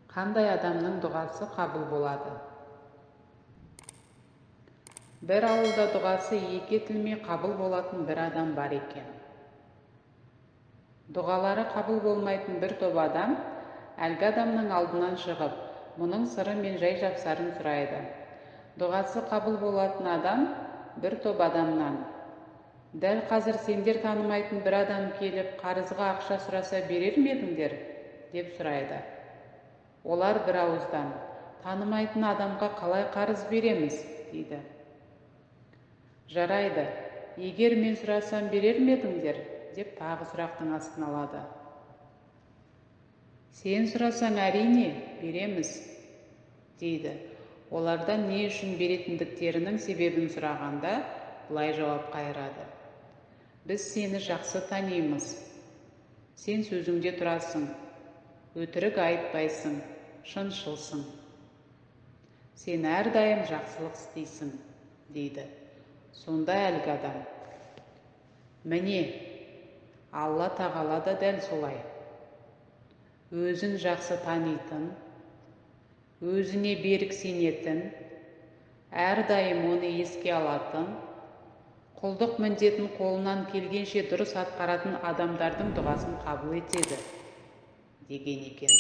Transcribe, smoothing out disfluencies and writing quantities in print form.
Қандай адамның дұғасы қабыл болады? Бір ауылда дұғасы екі етілмей қабыл болатын бір адам бар екен. Дұғалары қабыл болмайтын бір топ адам әлгі адамның алдынан шығып, мұның сыры мен жай жапсарын сұрайды. Дұғасы қабыл болатын адам бір топ адамнан: «Дәл қазір сендер танымайтын бір адам келіп, қарызға ақша сұраса берер ме едіңдер?» деп сұрайды. Олар бір ауыздан: «Танымайтын адамға қалай қарыз береміз?» дейді. «Жарайды, егер мен сұрасам берер ме едіңдер?» деп тағы сұрақтың астын алады. «Сен сұрасаң, әрине, береміз» дейді. Олардан не үшін беретіндіктерінің себебін сұрағанда былай жауап қайырады: «Біз сені жақсы танимыз. Сен сөзіңде тұрасың, өтірік айтпайсың, шыншылсың. Сен әрдайым жақсылық істейсің» дейді. Сонда әлгі адам: «Міне, Алла тағала да дәл солай. Өзін жақсы танитын, өзіне берік сенетін, әрдайым оны еске алатын, құлдық міндетін қолынан келгенше дұрыс атқаратын адамдардың дұғасын қабыл етеді» деген екен.